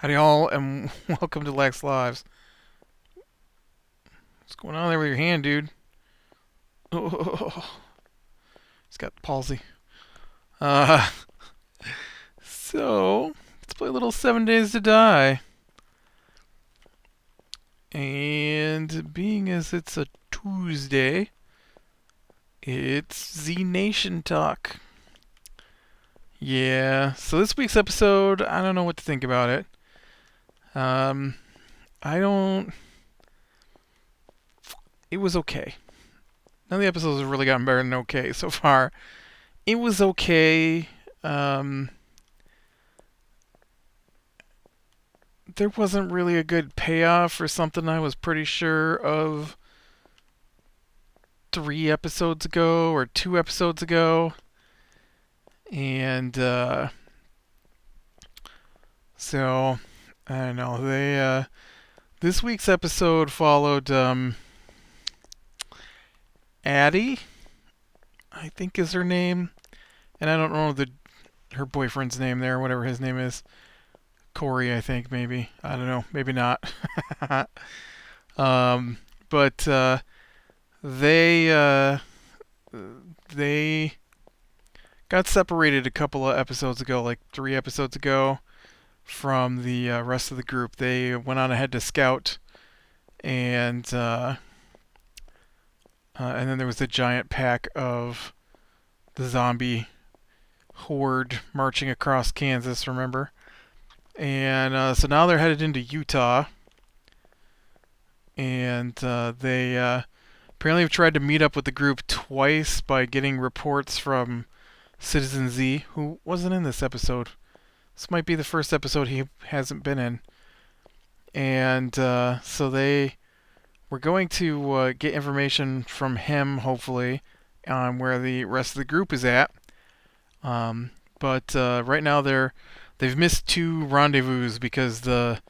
Howdy all, and welcome to Lax Lives. What's going on there with your hand, dude? Oh, it's got palsy. Uh, so, let's play a little 7 Days to Die. And being as it's a Tuesday, it's Z Nation talk. Yeah, so this week's episode, I don't know what to think about it. Um, I don't. It was okay. None of the episodes have really gotten better than okay so far. It was okay. Um, there wasn't really a good payoff for something I was pretty sure of 3 episodes ago or 2 episodes ago. And so I don't know. They this week's episode followed Addie, I think is her name, and I don't know her boyfriend's name there, whatever his name is. Corey, I think maybe. I don't know. Maybe not. um, but they they got separated a couple of episodes ago, like 3 episodes ago, from the rest of the group. They went on ahead to scout, and and then there was the giant pack of the zombie horde marching across Kansas. Remember? And so now they're headed into Utah, and they apparently have tried to meet up with the group twice by getting reports from Citizen Z, who wasn't in this episode. This might be the first episode he hasn't been in. And so they were going to get information from him, hopefully, on where the rest of the group is at. But right now they've missed 2 rendezvous because the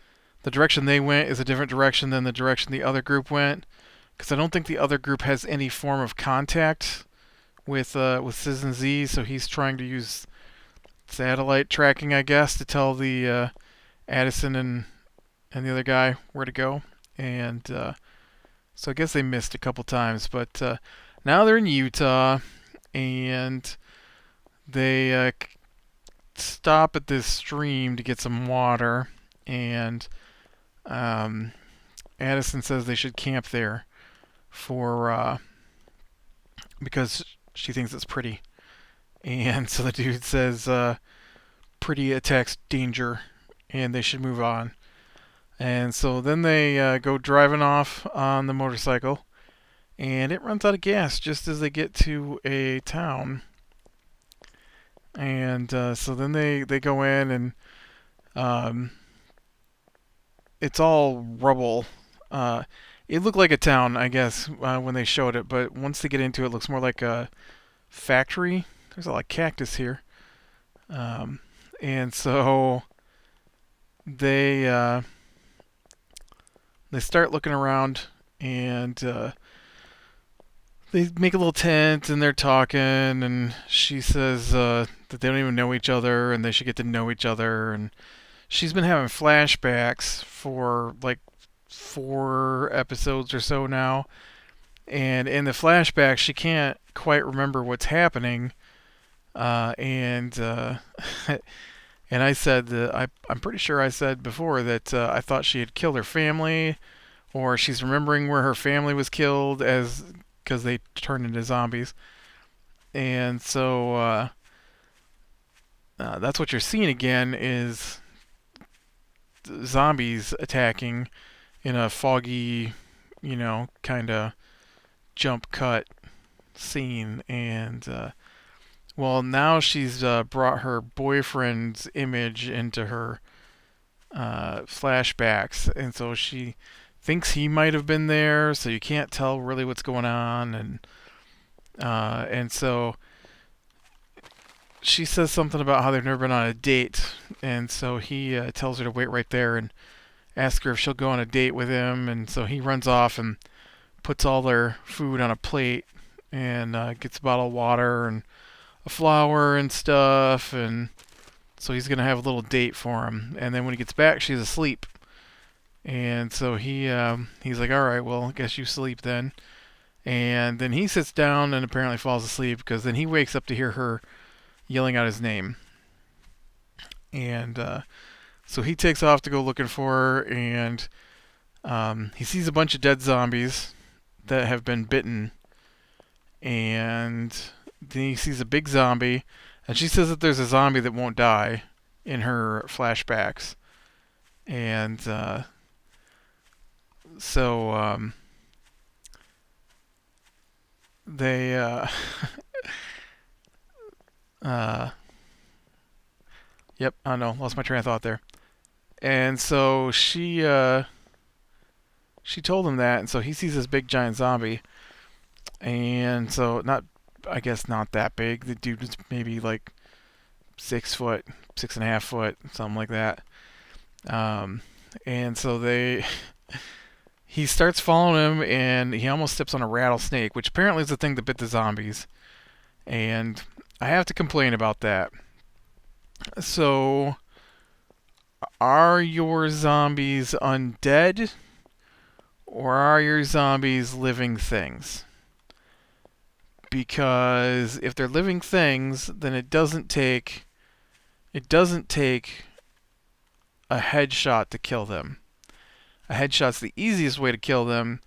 direction they went is a different direction than the direction the other group went. Because I don't think the other group has any form of contact with Citizen Z, so he's trying to use satellite tracking, I guess, to tell the Addison and the other guy where to go. And so I guess they missed a couple times, but now they're in Utah, and they stop at this stream to get some water, and Addison says they should camp there for because she thinks it's pretty. And so the dude says, pretty attacks danger, and they should move on. And so then they go driving off on the motorcycle, and it runs out of gas just as they get to a town. And so then they go in, and it's all rubble. It looked like a town, I guess, when they showed it, but once they get into it, it looks more like a factory. There's a lot of cactus here. And so they they start looking around, and they make a little tent, and they're talking, and she says that they don't even know each other and they should get to know each other. And she's been having flashbacks for like 4 episodes or so now, and in the flashbacks she can't quite remember what's happening. And and I said that I'm pretty sure I said before that I thought she had killed her family, or she's remembering where her family was killed as because they turned into zombies. And so that's what you're seeing again is zombies attacking in a foggy, kind of jump cut scene. And well, now she's brought her boyfriend's image into her flashbacks, and so she thinks he might have been there. So you can't tell really what's going on, and so she says something about how they've never been on a date, and so he tells her to wait right there and ask her if she'll go on a date with him. And so he runs off and puts all their food on a plate, and gets a bottle of water and a flower and stuff, and So he's gonna have a little date for him, and then when he gets back, she's asleep. And so he's like, all right, well, I guess you sleep then. And then he sits down and apparently falls asleep because then he wakes up to hear her yelling out his name. And so he takes off to go looking for her, and he sees a bunch of dead zombies that have been bitten. And then he sees a big zombie, and she says that there's a zombie that won't die in her flashbacks. And so they yep, I know, lost my train of thought there. And so she told him that, and so he sees this big giant zombie. And so not, I guess not that big. The dude was maybe like 6 foot, 6.5 foot, something like that. And so he starts following him, and he almost steps on a rattlesnake, which apparently is the thing that bit the zombies. And I have to complain about that. So, are your zombies undead, or are your zombies living things? Because if they're living things, then it doesn't take a headshot to kill them. A headshot's the easiest way to kill them,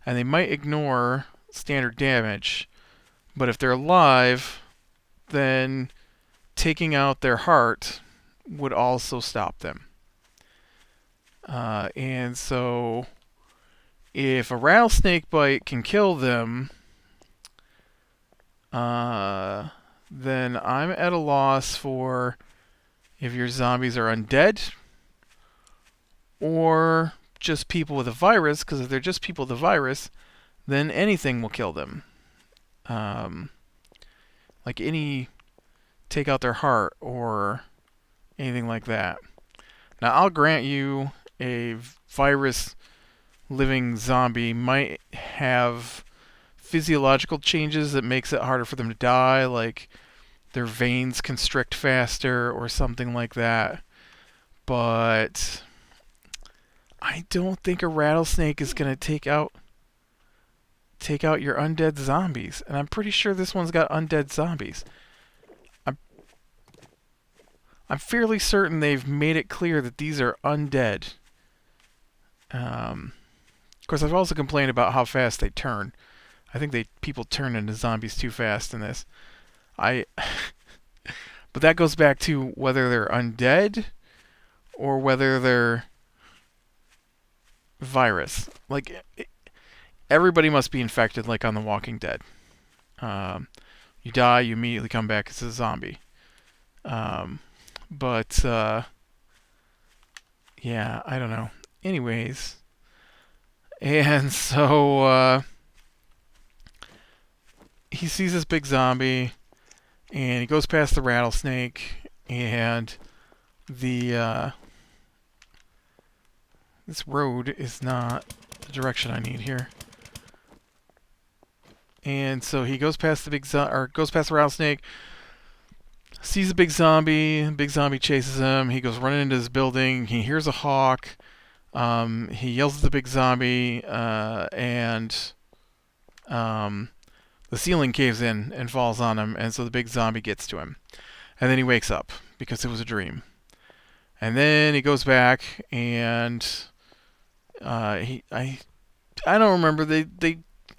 and they might ignore standard damage. But if they're alive, then taking out their heart would also stop them. And so, if a rattlesnake bite can kill them, then I'm at a loss for if your zombies are undead or just people with a virus, because if they're just people with a virus, then anything will kill them. Like take out their heart or anything like that. Now, I'll grant you a virus living zombie might have physiological changes that makes it harder for them to die, like their veins constrict faster or something like that. But I don't think a rattlesnake is going to take out your undead zombies. And I'm pretty sure this one's got undead zombies. I'm fairly certain they've made it clear that these are undead. Of course, I've also complained about how fast they turn. I think people turn into zombies too fast in this. But that goes back to whether they're undead or whether they're virus. Like, everybody must be infected, like on The Walking Dead. You die, you immediately come back as a zombie. But yeah, I don't know. Anyways, and so he sees this big zombie, and he goes past the rattlesnake, and this road is not the direction I need here. And so he goes past goes past the rattlesnake, sees a big zombie chases him. He goes running into his building. He hears a hawk. He yells at the big zombie, and the ceiling caves in and falls on him, and so the big zombie gets to him. And then he wakes up because it was a dream. And then he goes back, and I don't remember.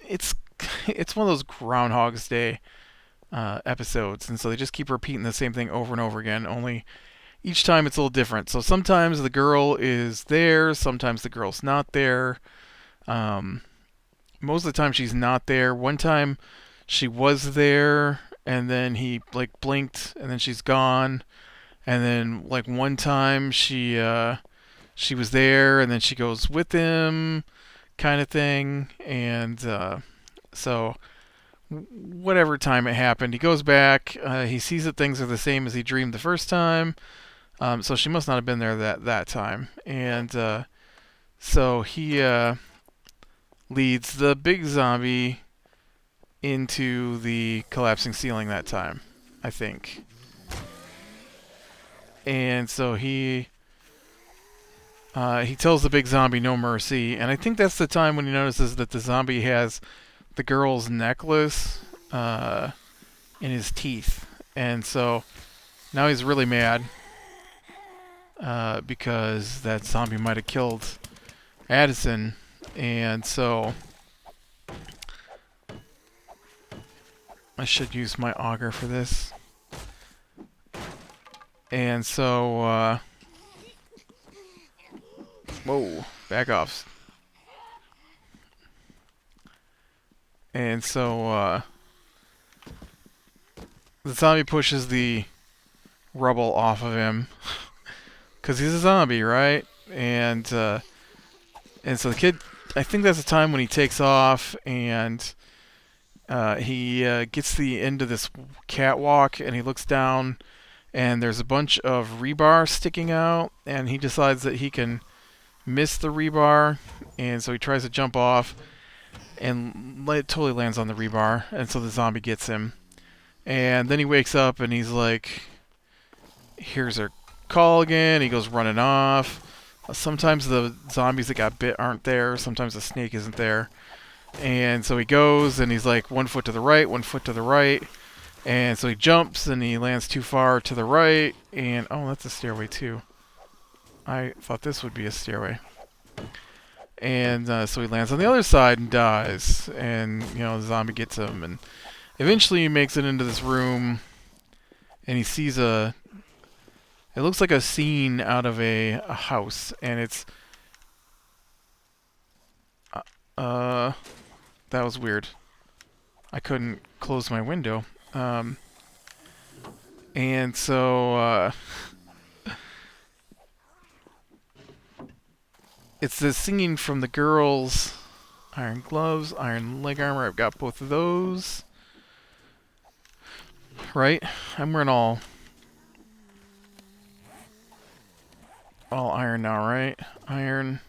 It's one of those Groundhog's Day episodes, and so they just keep repeating the same thing over and over again, only each time it's a little different. So sometimes the girl is there, sometimes the girl's not there. Most of the time she's not there. One time she was there, and then he like blinked, and then she's gone. And then like one time she was there, and then she goes with him, kind of thing. And so whatever time it happened, he goes back. He sees that things are the same as he dreamed the first time. So she must not have been there that time. And so he leads the big zombie into the collapsing ceiling that time, I think. And so he tells the big zombie no mercy, and I think that's the time when he notices that the zombie has the girl's necklace in his teeth, and so now he's really mad because that zombie might have killed Addison, and so I should use my auger for this. And so, whoa, back off. And so, the zombie pushes the rubble off of him, because he's a zombie, right? And so the kid, I think that's the time when he takes off, and he gets the end of this catwalk, and he looks down, and there's a bunch of rebar sticking out, and he decides that he can miss the rebar, and so he tries to jump off, and it totally lands on the rebar, and so the zombie gets him. And then he wakes up, and he's like, here's our call again. He goes running off. Sometimes the zombies that got bit aren't there. Sometimes the snake isn't there. And so he goes, and he's like 1 foot to the right, 1 foot to the right. And so he jumps, and he lands too far to the right. And, oh, that's a stairway, too. I thought this would be a stairway. And so he lands on the other side and dies. And, the zombie gets him. And eventually he makes it into this room, and he sees it looks like a scene out of a house. And it's... that was weird. I couldn't close my window. And so, it's the scene from the girls. Iron gloves, iron leg armor. I've got both of those. Right? I'm wearing all iron now, right? Iron,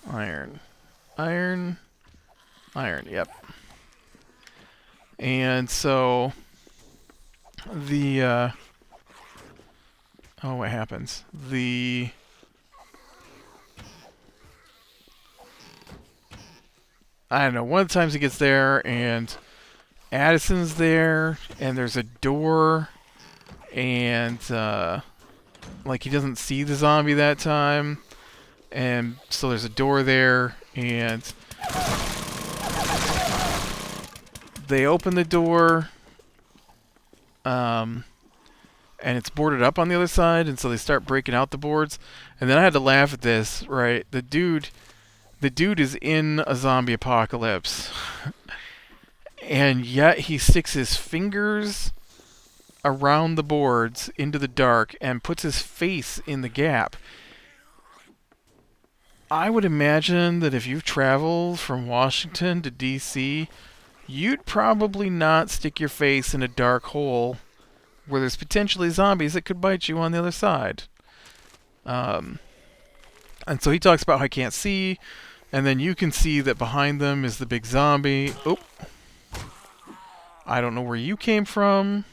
iron, iron, iron. Yep. And so the what happens? I don't know. One of the times he gets there, and Addison's there, and there's a door, and like he doesn't see the zombie that time, and so there's a door there, and they open the door, and it's boarded up on the other side, and so they start breaking out the boards. And then I had to laugh at this, right? The dude is in a zombie apocalypse, and yet he sticks his fingers around the boards into the dark and puts his face in the gap. I would imagine that if you've traveled from Washington to DC, you'd probably not stick your face in a dark hole where there's potentially zombies that could bite you on the other side. And so he talks about how I can't see, and then you can see that behind them is the big zombie. Oh, I don't know where you came from,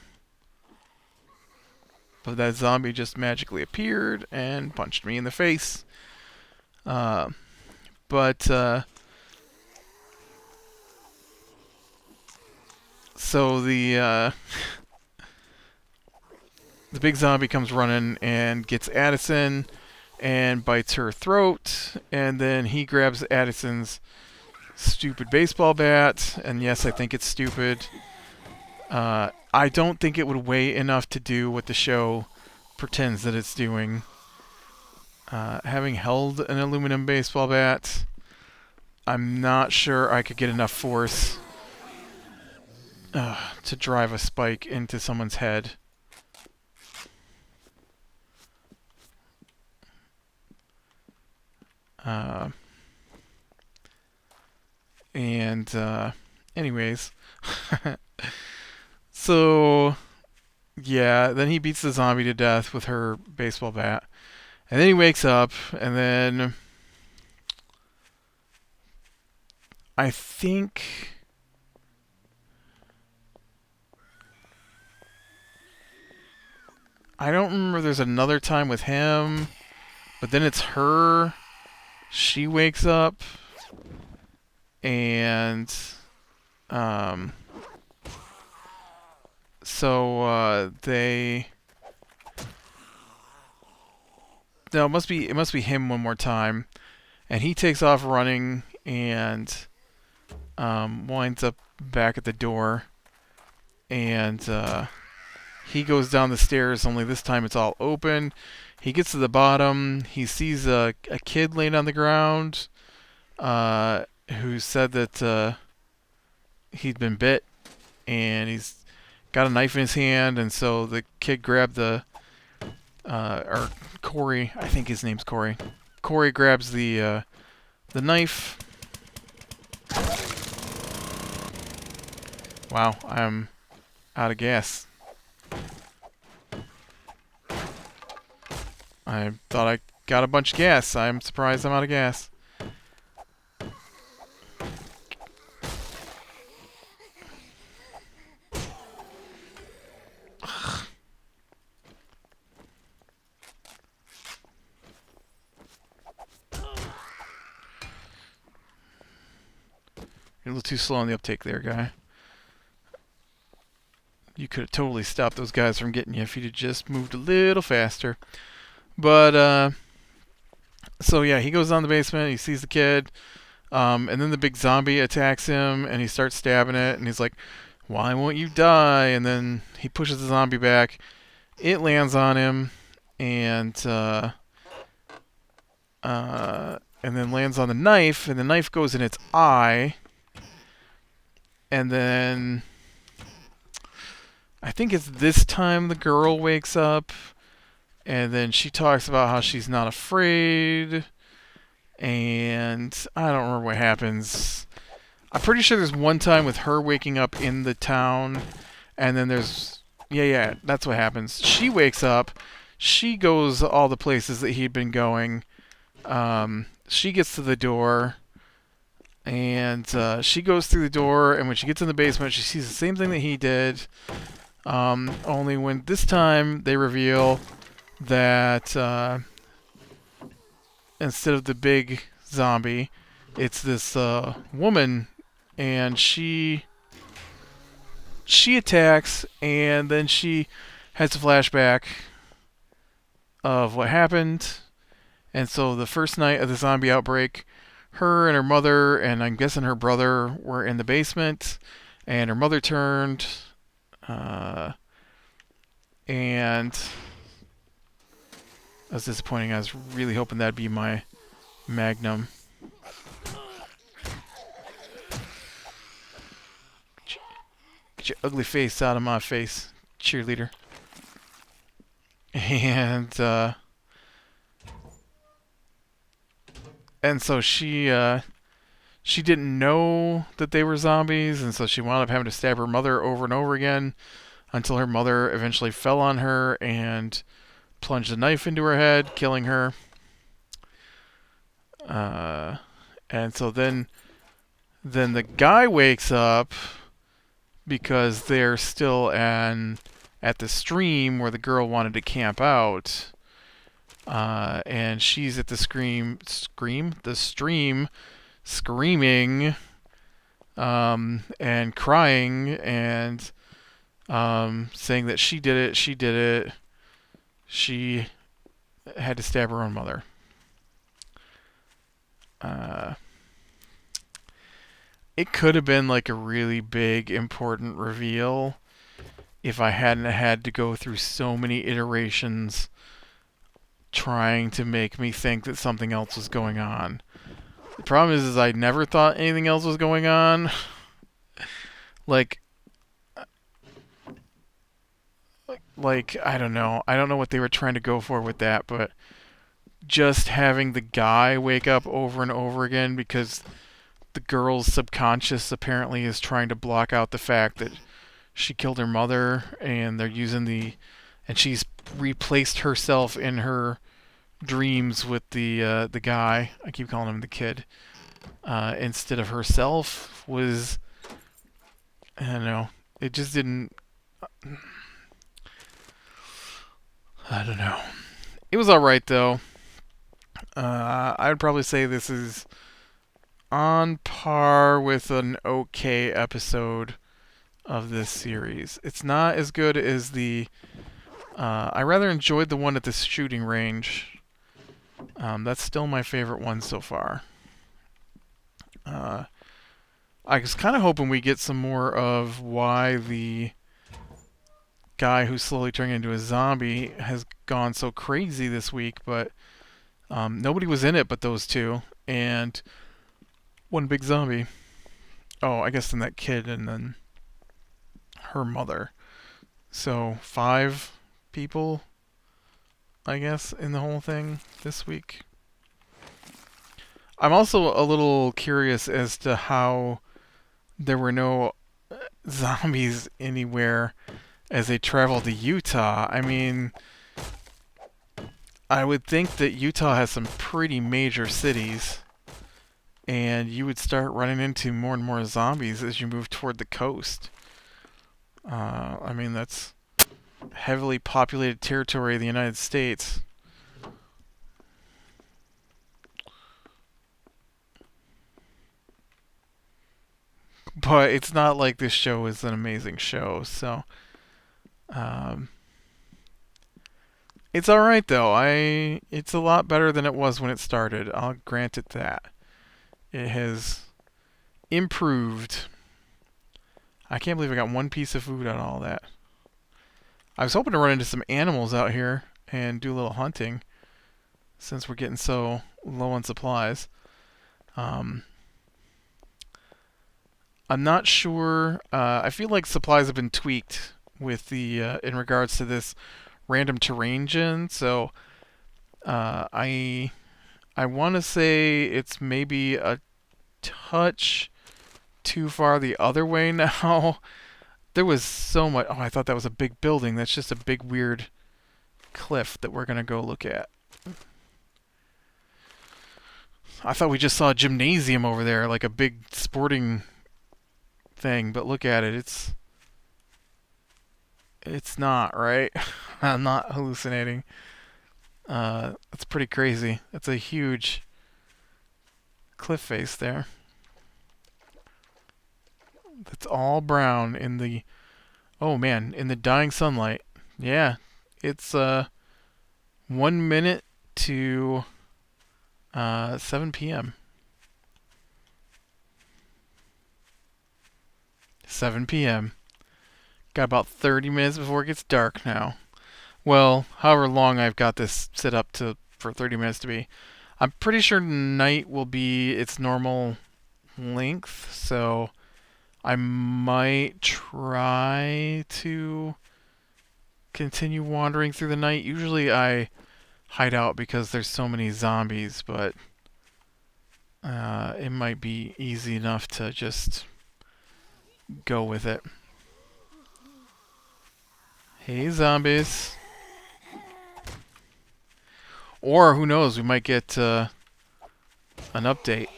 but that zombie just magically appeared and punched me in the face. So the big zombie comes running and gets Addison and bites her throat, and then he grabs Addison's stupid baseball bat, and yes, I think it's stupid. I don't think it would weigh enough to do what the show pretends that it's doing. Having held an aluminum baseball bat, I'm not sure I could get enough force to drive a spike into someone's head. Anyways, so yeah, then he beats the zombie to death with her baseball bat, and then he wakes up, and then I think I don't remember. There's another time with him, but then it's her. She wakes up, and um, they. No, it must be him one more time, and he takes off running and winds up back at the door, and he goes down the stairs. Only this time it's all open. He gets to the bottom. He sees a kid laying on the ground, who said that he'd been bit, and he's got a knife in his hand. And so the kid grabbed or Corey, I think his name's Corey. Corey grabs the knife. Wow, I'm out of gas. I thought I got a bunch of gas. I'm surprised I'm out of gas. You're a little too slow on the uptake there, guy. You could have totally stopped those guys from getting you if you'd have just moved a little faster. But, so yeah, he goes down the basement, he sees the kid, and then the big zombie attacks him, and he starts stabbing it, and he's like, why won't you die? And then he pushes the zombie back. It lands on him, and then lands on the knife, and the knife goes in its eye. And then I think it's this time the girl wakes up, and then she talks about how she's not afraid, and I don't remember what happens. I'm pretty sure there's one time with her waking up in the town, and then there's yeah, that's what happens. She wakes up, she goes all the places that he'd been going. She gets to the door, and she goes through the door, and when she gets in the basement, she sees the same thing that he did. Only when this time they reveal that instead of the big zombie, it's this woman, and she attacks, and then she has a flashback of what happened. And so the first night of the zombie outbreak, her and her mother, and I'm guessing her brother, were in the basement, and her mother turned, and that was disappointing. I was really hoping that'd be my magnum. Get your ugly face out of my face, cheerleader. And so she didn't know that they were zombies, and so she wound up having to stab her mother over and over again until her mother eventually fell on her and plunged a knife into her head, killing her. And so then the guy wakes up because they're still at the stream where the girl wanted to camp out. And she's at the stream screaming, and crying, and saying that she did it. She had to stab her own mother. It could have been like a really big, important reveal if I hadn't had to go through so many iterations trying to make me think that something else was going on. The problem is I never thought anything else was going on. like I don't know. I don't know what they were trying to go for with that, but just having the guy wake up over and over again because the girl's subconscious apparently is trying to block out the fact that she killed her mother, and they're using and she's replaced herself in her dreams with the guy. I keep calling him the kid. Instead of herself was, I don't know. It just didn't. I don't know. It was alright though. I would probably say this is on par with an okay episode of this series. It's not as good as the. I rather enjoyed the one at the shooting range. That's still my favorite one so far. Uh, I was kind of hoping we get some more of why the guy who's slowly turning into a zombie has gone so crazy this week, but nobody was in it but those two and one big zombie. Oh, I guess then that kid and then her mother. So 5 people, I guess, in the whole thing this week. I'm also a little curious as to how there were no zombies anywhere as they travel to Utah. I mean, I would think that Utah has some pretty major cities, and you would start running into more and more zombies as you move toward the coast. I mean, that's heavily populated territory of the United States. But it's not like this show is an amazing show, so um, it's all right though. It's a lot better than it was when it started. I'll grant it that. It has improved. I can't believe I got one piece of food out of all that. I was hoping to run into some animals out here and do a little hunting since we're getting so low on supplies. Um, I'm not sure. I feel like supplies have been tweaked with the in regards to this random terrain gen. So I want to say it's maybe a touch too far the other way now. There was so much. Oh, I thought that was a big building. That's just a big weird cliff that we're gonna go look at. I thought we just saw a gymnasium over there, like a big sporting thing, but look at it. It's not, right? I'm not hallucinating. That's pretty crazy. That's a huge cliff face there. That's all brown in the oh man, in the dying sunlight. Yeah. It's 1 minute to 7 p.m. 7 p.m. Got about 30 minutes before it gets dark now. Well, however long I've got this set up to for 30 minutes to be. I'm pretty sure night will be its normal length, so I might try to continue wandering through the night. Usually I hide out because there's so many zombies, but it might be easy enough to just go with it. Hey, zombies. Or who knows, we might get an update.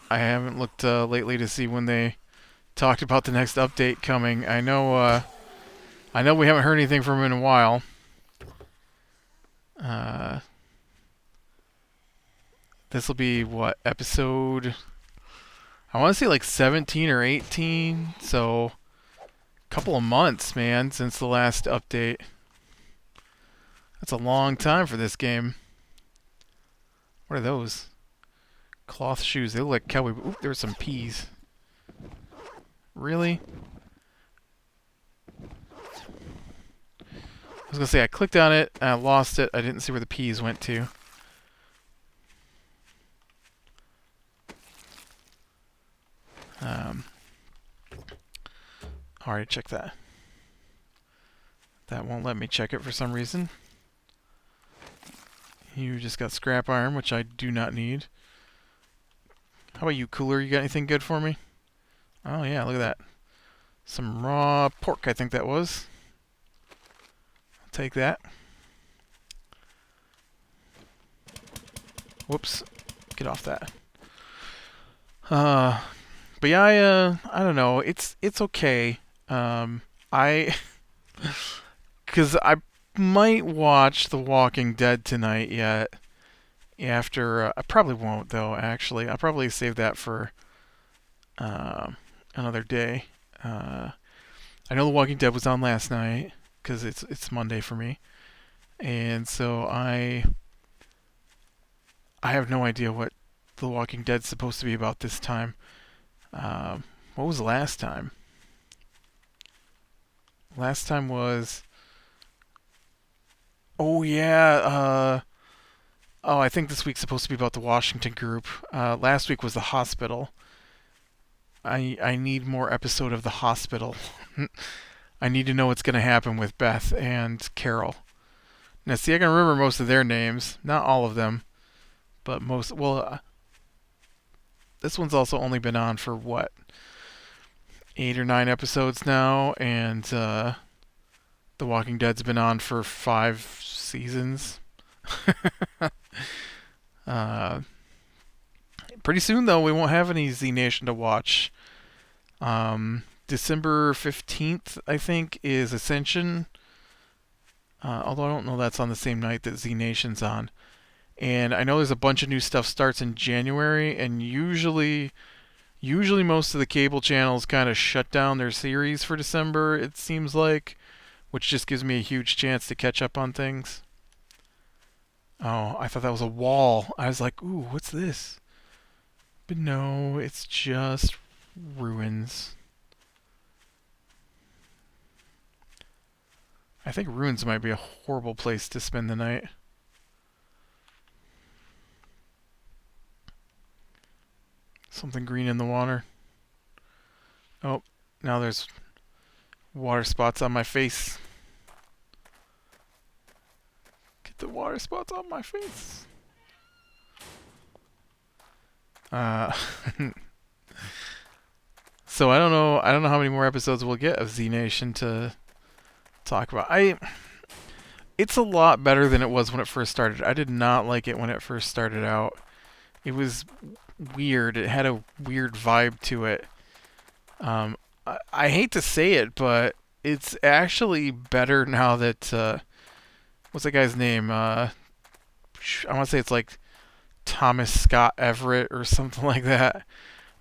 I haven't looked lately to see when they talked about the next update coming. I know we haven't heard anything from him in a while. This will be what episode? I want to say like 17 or 18. So, a couple of months, man, since the last update. That's a long time for this game. What are those? Cloth shoes. They look like cowboy. Oop, there's some peas. Really? I was gonna say I clicked on it and I lost it. I didn't see where the peas went to. Alright, check that. That won't let me check it for some reason. You just got scrap iron, which I do not need. How about you, Cooler? You got anything good for me? Oh yeah, look at that. Some raw pork, I think that was. I'll take that. Whoops. Get off that. But yeah, I don't know. It's okay. I, cause might watch The Walking Dead tonight yet. After I probably won't though. Actually, I'll probably save that for uh, another day. Uh, I know The Walking Dead was on last night because it's Monday for me, and so I have no idea what The Walking Dead's supposed to be about this time. What was last time? Last time was, oh yeah. Oh, I think this week's supposed to be about the Washington group. Last week was the hospital. I need more episode of the hospital. I need to know what's going to happen with Beth and Carol. Now, see, I can remember most of their names, not all of them, but most. Well, this one's also only been on for what, 8 or 9 episodes now, and The Walking Dead's been on for 5 seasons. uh, Pretty soon, though, we won't have any Z Nation to watch. December 15th, I think, is Ascension. Although I don't know that's on the same night that Z Nation's on. And I know there's a bunch of new stuff starts in January, and usually most of the cable channels kind of shut down their series for December, it seems like, which just gives me a huge chance to catch up on things. Oh, I thought that was a wall. I was like, ooh, what's this? But no, it's just ruins. I think ruins might be a horrible place to spend the night. Something green in the water. Oh, now there's water spots on my face. Get the water spots on my face. So I don't know. I don't know how many more episodes we'll get of Z Nation to talk about. It's a lot better than it was when it first started. I did not like it when it first started out. It was weird. It had a weird vibe to it. I hate to say it, but it's actually better now that what's that guy's name? I want to say it's like Thomas Scott Everett or something like that.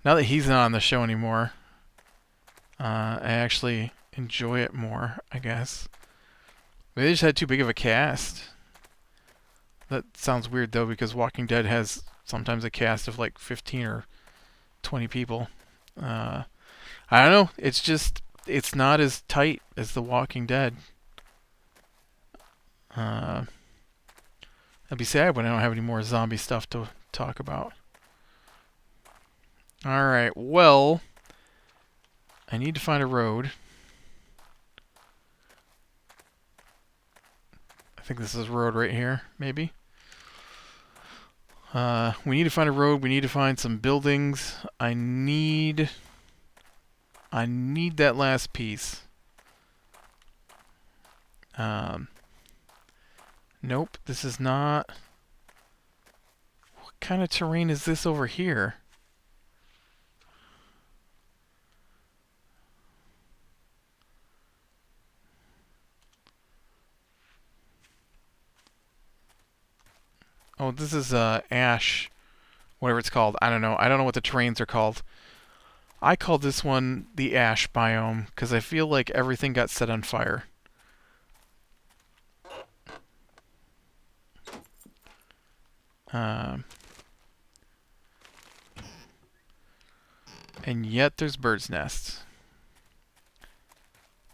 Now that he's not on the show anymore, I actually enjoy it more, I guess. They just had too big of a cast. That sounds weird though, because Walking Dead has sometimes a cast of like 15 or 20 people. I don't know. It's not as tight as The Walking Dead. I'd be sad when I don't have any more zombie stuff to talk about. Alright, well, I need to find a road. I think this is a road right here, maybe. We need to find a road. We need to find some buildings. I need that last piece. Nope, this is not. What kind of terrain is this over here? Oh, this is ash, whatever it's called. I don't know. I don't know what the terrains are called. I call this one the ash biome because I feel like everything got set on fire. And yet there's birds' nests.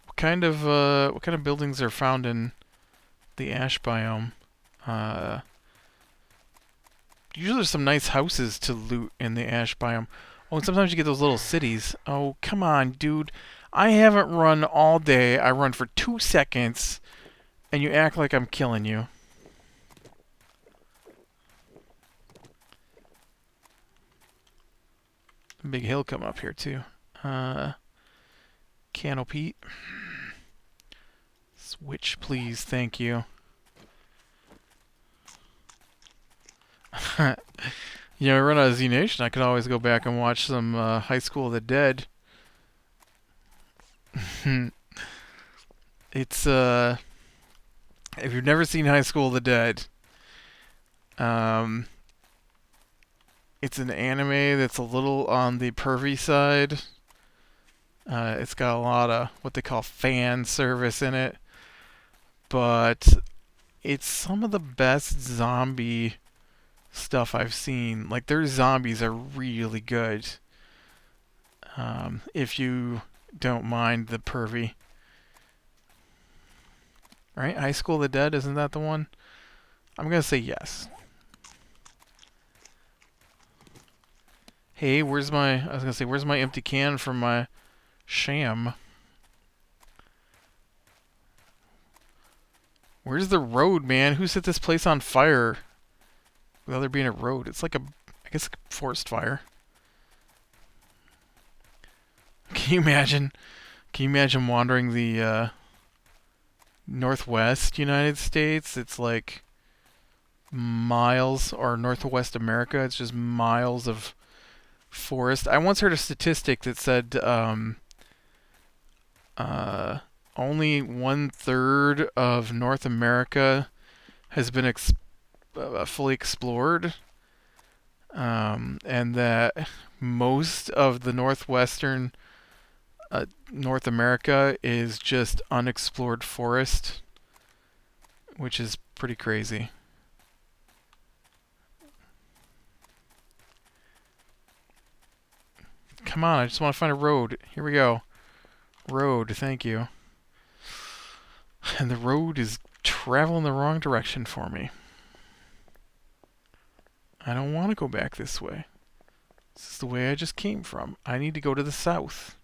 What kind of buildings are found in the ash biome? Usually there's some nice houses to loot in the ash biome. Oh, and sometimes you get those little cities. Oh, come on, dude. I haven't run all day. I run for 2 seconds, and you act like I'm killing you. Big hill come up here, too. Canopy. Switch, please. Thank you. You know, I run out of Z Nation. I could always go back and watch some High School of the Dead. It's If you've never seen High School of the Dead, um, it's an anime that's a little on the pervy side. It's got a lot of what they call fan service in it, but it's some of the best zombie stuff I've seen. Like, their zombies are really good. If you don't mind the pervy. Right? High School of the Dead, isn't that the one? I'm gonna say yes. Hey, where's my empty can from my sham? Where's the road, man? Who set this place on fire? Without there being a road. It's like I guess, a forest fire. Can you imagine? Can you imagine wandering the Northwest United States? It's like miles, or Northwest America. It's just miles of forest. I once heard a statistic that said only 1/3 of North America has been fully explored, and that most of the northwestern North America is just unexplored forest, which is pretty crazy. Come on, I just want to find a road. Here we go. Road, thank you. And the road is traveling the wrong direction for me. I don't want to go back this way. This is the way I just came from. I need to go to the south.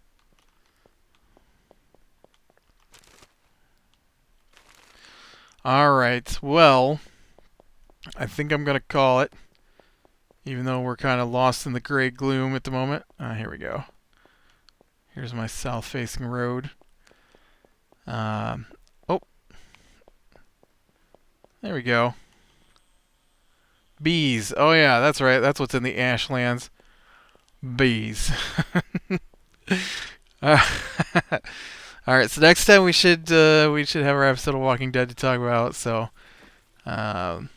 Alright, well, I think I'm going to call it. Even though we're kind of lost in the gray gloom at the moment. Here we go. Here's my south-facing road. Oh. There we go. Bees. Oh yeah, that's right. That's what's in the Ashlands. Bees. uh, all right. So next time we should have our episode of Walking Dead to talk about. So, and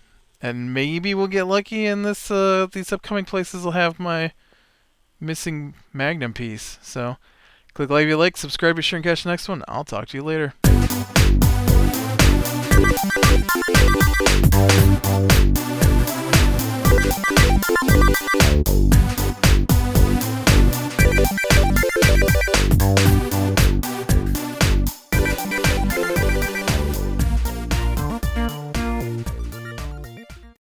maybe we'll get lucky, and these upcoming places will have my missing magnum piece. So, click like if you like, subscribe, be sure and catch the next one. I'll talk to you later.